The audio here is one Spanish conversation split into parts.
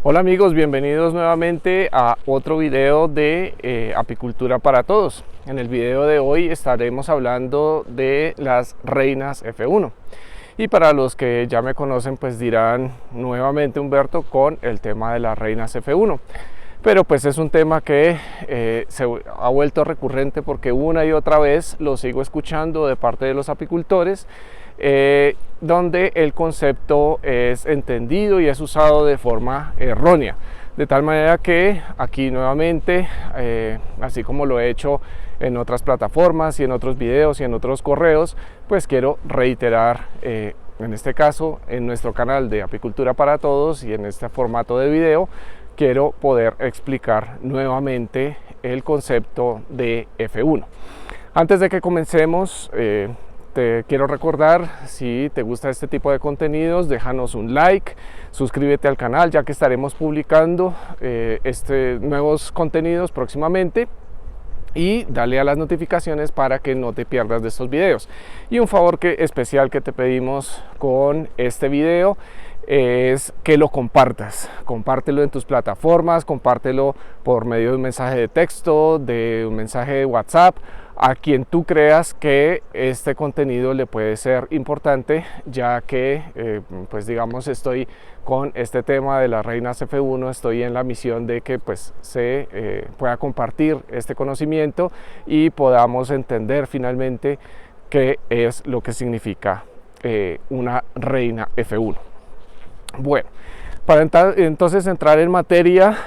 Hola amigos, bienvenidos nuevamente a otro video de apicultura para todos. En el video de hoy estaremos hablando de las reinas F1. Y para los que ya me conocen, pues dirán nuevamente Humberto con el tema de las reinas F1. Pero pues es un tema que se ha vuelto recurrente porque una y otra vez lo sigo escuchando de parte de los apicultores, donde el concepto es entendido y es usado de forma errónea. De tal manera que aquí nuevamente, así como lo he hecho en otras plataformas y en otros videos y en otros correos, pues quiero reiterar, en este caso en nuestro canal de Apicultura para Todos y en este formato de video, quiero poder explicar nuevamente el concepto de F1. Antes de que comencemos, te quiero recordar, si te gusta este tipo de contenidos, déjanos un like, suscríbete al canal, ya que estaremos publicando nuevos contenidos próximamente, y dale a las notificaciones para que no te pierdas de estos videos. Y un favor especial que te pedimos con este video es que lo compartas. Compártelo en tus plataformas, compártelo por medio de un mensaje de texto, de un mensaje de WhatsApp, a quien tú creas que este contenido le puede ser importante, ya que pues digamos, estoy con este tema de las reinas F1, estoy en la misión de que pues se pueda compartir este conocimiento y podamos entender finalmente qué es lo que significa una reina F1. Bueno, para entonces entrar en materia,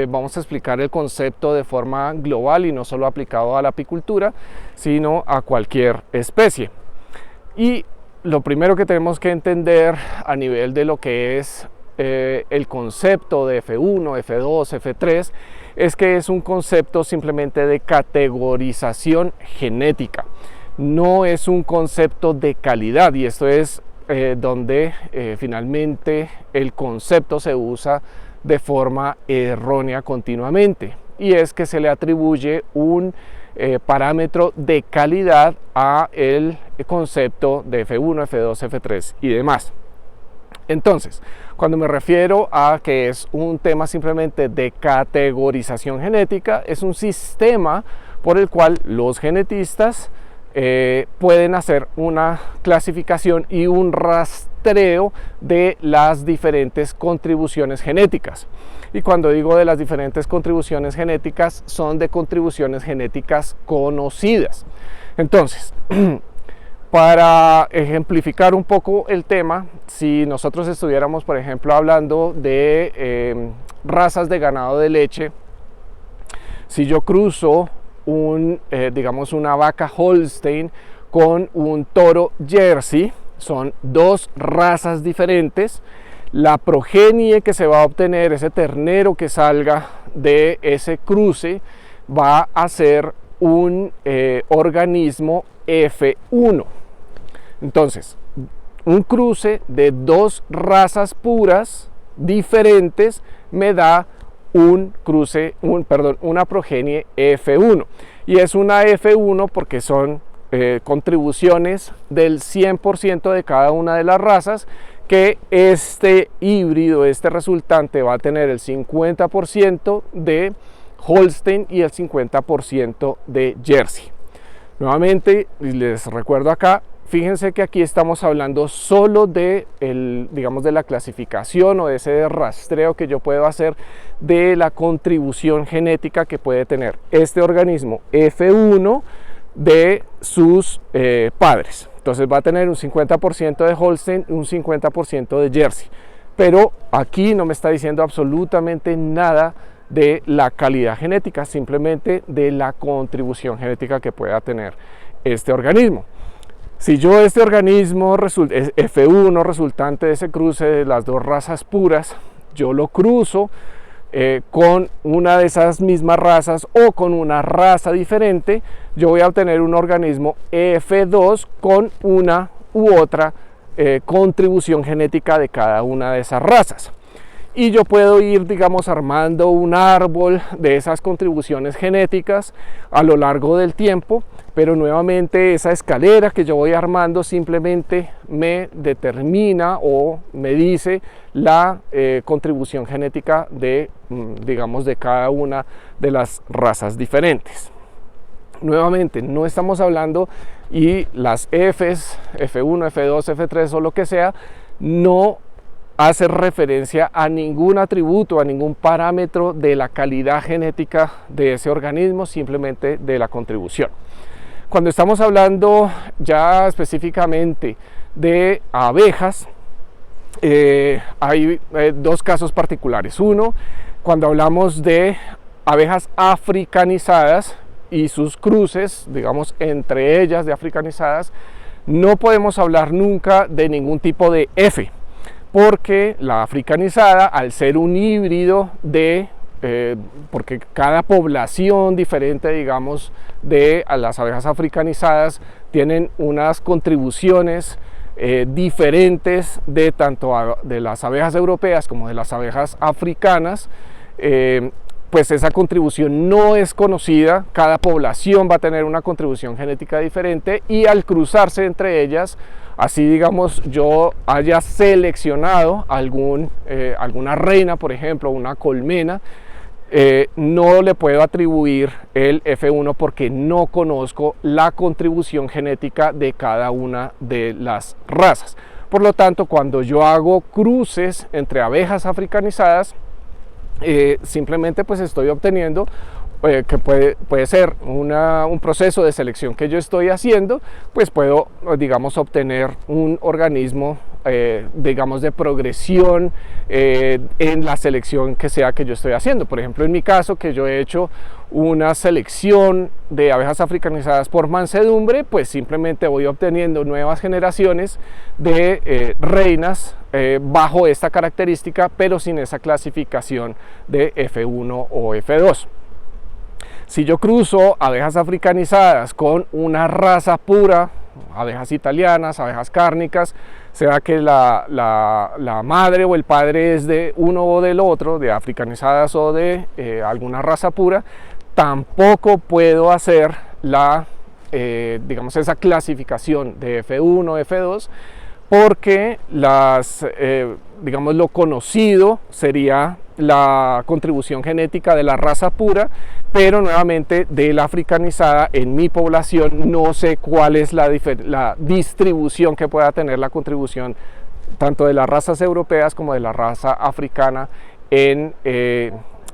vamos a explicar el concepto de forma global y no solo aplicado a la apicultura, sino a cualquier especie. Y lo primero que tenemos que entender a nivel de lo que es el concepto de F1, F2, F3, es que es un concepto simplemente de categorización genética. No es un concepto de calidad, y esto es donde finalmente el concepto se usa de forma errónea continuamente, y es que se le atribuye un parámetro de calidad a el concepto de F1, F2, F3 y demás. Entonces, cuando me refiero a que es un tema simplemente de categorización genética, es un sistema por el cual los genetistas pueden hacer una clasificación y un rastreo de las diferentes contribuciones genéticas. Y cuando digo de las diferentes contribuciones genéticas, son de contribuciones genéticas conocidas. Entonces, para ejemplificar un poco el tema, si nosotros estuviéramos, por ejemplo, hablando de razas de ganado de leche, si yo cruzo digamos una vaca Holstein con un toro Jersey, son dos razas diferentes. La progenie que se va a obtener, ese ternero que salga de ese cruce, va a ser un organismo F1. Entonces, un cruce de razas puras diferentes me da una progenie F1, y es una F1 porque son contribuciones del 100% de cada una de las razas, que este híbrido, este resultante, va a tener el 50% de Holstein y el 50% de Jersey. Nuevamente les recuerdo acá, fíjense que aquí estamos hablando solo de digamos, de la clasificación o de ese rastreo que yo puedo hacer de la contribución genética que puede tener este organismo F1 de sus padres. Entonces va a tener un 50% de Holstein y un 50% de Jersey. Pero aquí no me está diciendo absolutamente nada de la calidad genética, simplemente de la contribución genética que pueda tener este organismo. Si yo este organismo F1 resultante de ese cruce de las dos razas puras, yo lo cruzo con una de esas mismas razas o con una raza diferente, yo voy a obtener un organismo F2 con una u otra contribución genética de cada una de esas razas. y yo puedo ir, digamos, armando un árbol de esas contribuciones genéticas a lo largo del tiempo, pero nuevamente esa escalera que yo voy armando simplemente me determina o me dice la contribución genética de, digamos, de cada una de las razas diferentes. Nuevamente, no estamos hablando, y las Fs, F1, F2, F3 o lo que sea, no hace referencia a ningún atributo, a ningún parámetro de la calidad genética de ese organismo, simplemente de la contribución. Cuando estamos hablando ya específicamente de abejas, hay dos casos particulares. Uno, cuando hablamos de abejas africanizadas y sus cruces, digamos, entre ellas de africanizadas, no podemos hablar nunca de ningún tipo de F, porque la africanizada, al ser un híbrido de porque cada población diferente, digamos, de las abejas africanizadas tienen unas contribuciones diferentes de tanto de las abejas europeas como de las abejas africanas. Pues esa contribución no es conocida, cada población va a tener una contribución genética diferente, y al cruzarse entre ellas, así digamos yo haya seleccionado alguna reina, por ejemplo, una colmena, no le puedo atribuir el F1 porque no conozco la contribución genética de cada una de las razas. Por lo tanto, cuando yo hago cruces entre abejas africanizadas, simplemente pues estoy obteniendo que puede ser un proceso de selección que yo estoy haciendo, pues puedo, digamos, obtener un organismo digamos, de progresión en la selección que sea que yo estoy haciendo. Por ejemplo, en mi caso, que yo he hecho una selección de abejas africanizadas por mansedumbre, pues simplemente voy obteniendo nuevas generaciones de reinas bajo esta característica, pero sin esa clasificación de F1 o F2. Si yo cruzo abejas africanizadas con una raza pura, abejas italianas, abejas cárnicas, sea que la madre o el padre es de uno o del otro, de africanizadas o de alguna raza pura, tampoco puedo hacer digamos, esa clasificación de F1, F2, porque digamos, lo conocido sería la contribución genética de la raza pura, pero nuevamente de la africanizada en mi población no sé cuál es la distribución que pueda tener la contribución tanto de las razas europeas como de la raza africana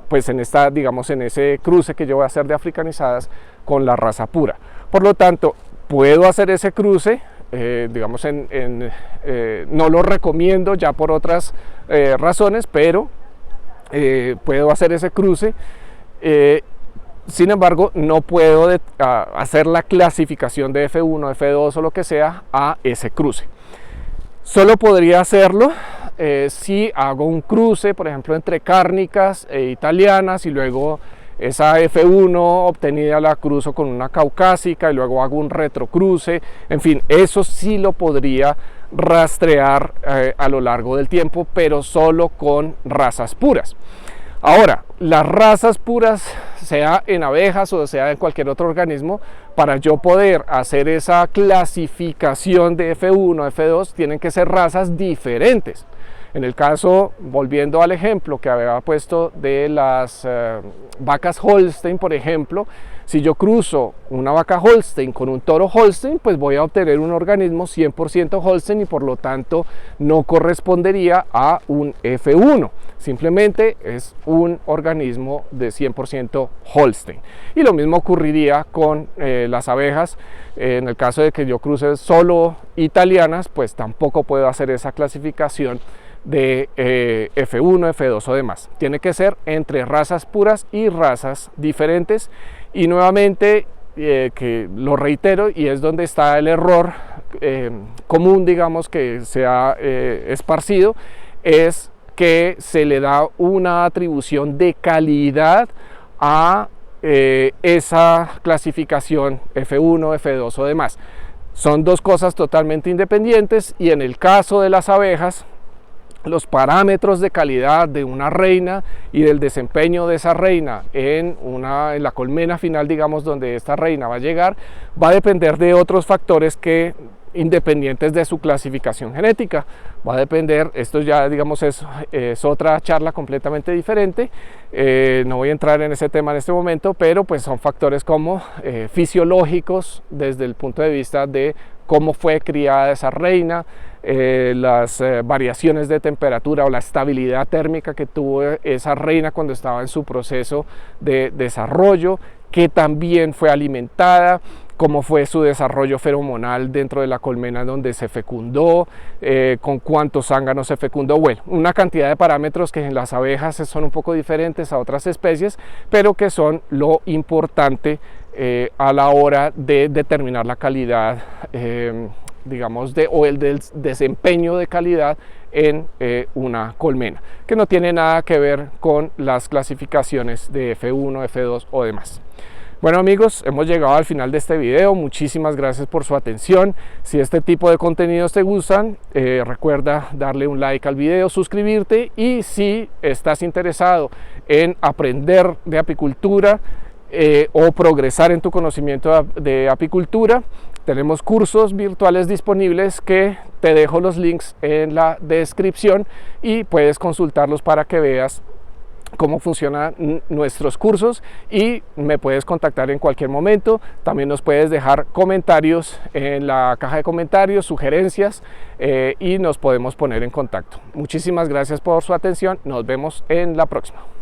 pues en digamos, en ese cruce que yo voy a hacer de africanizadas con la raza pura. Por lo tanto, puedo hacer ese cruce. Digamos, no lo recomiendo ya por otras razones, pero puedo hacer ese cruce. Sin embargo, no puedo hacer la clasificación de F1, F2 o lo que sea a ese cruce. Solo podría hacerlo si hago un cruce, por ejemplo, entre cárnicas e italianas, y luego esa F1 obtenida la cruzo con una caucásica y luego hago un retrocruce. En fin, eso sí lo podría rastrear a lo largo del tiempo, pero solo con razas puras. Ahora, las razas puras, sea en abejas o sea en cualquier otro organismo, para yo poder hacer esa clasificación de F1, F2, tienen que ser razas diferentes. En el caso, volviendo al ejemplo que había puesto de las vacas Holstein, por ejemplo, si yo cruzo una vaca Holstein con un toro Holstein, pues voy a obtener un organismo 100% Holstein y por lo tanto no correspondería a un F1. Simplemente es un organismo de 100% Holstein. Y lo mismo ocurriría con las abejas. En el caso de que yo cruce solo italianas, pues tampoco puedo hacer esa clasificación de F1, F2 o demás. Tiene que ser entre razas puras y razas diferentes. Y nuevamente, que lo reitero, y es donde está el error común, digamos, que se ha esparcido, es que se le da una atribución de calidad a esa clasificación F1, F2 o demás. Son dos cosas totalmente independientes, y en el caso de las abejas, los parámetros de calidad de una reina y del desempeño de esa reina en la colmena final, digamos, donde esta reina va a llegar, va a depender de otros factores que independientes de su clasificación genética. Va a depender, esto ya digamos es otra charla completamente diferente, no voy a entrar en ese tema en este momento, pero pues son factores como fisiológicos desde el punto de vista de cómo fue criada esa reina, las variaciones de temperatura o la estabilidad térmica que tuvo esa reina cuando estaba en su proceso de desarrollo, que también fue alimentada, cómo fue su desarrollo feromonal dentro de la colmena donde se fecundó, con cuántos zánganos se fecundó, bueno, una cantidad de parámetros que en las abejas son un poco diferentes a otras especies, pero que son lo importante a la hora de determinar la calidad, digamos, o el del desempeño de calidad en una colmena, que no tiene nada que ver con las clasificaciones de F1, F2 o demás. Bueno amigos, hemos llegado al final de este video. Muchísimas gracias por su atención. Si este tipo de contenidos te gustan, recuerda darle un like al video, suscribirte, y si estás interesado en aprender de apicultura o progresar en tu conocimiento de apicultura, tenemos cursos virtuales disponibles que te dejo los links en la descripción y puedes consultarlos para que veas cómo funcionan nuestros cursos, y me puedes contactar en cualquier momento. También nos puedes dejar comentarios en la caja de comentarios, sugerencias, y nos podemos poner en contacto. Muchísimas gracias por su atención. Nos vemos en la próxima.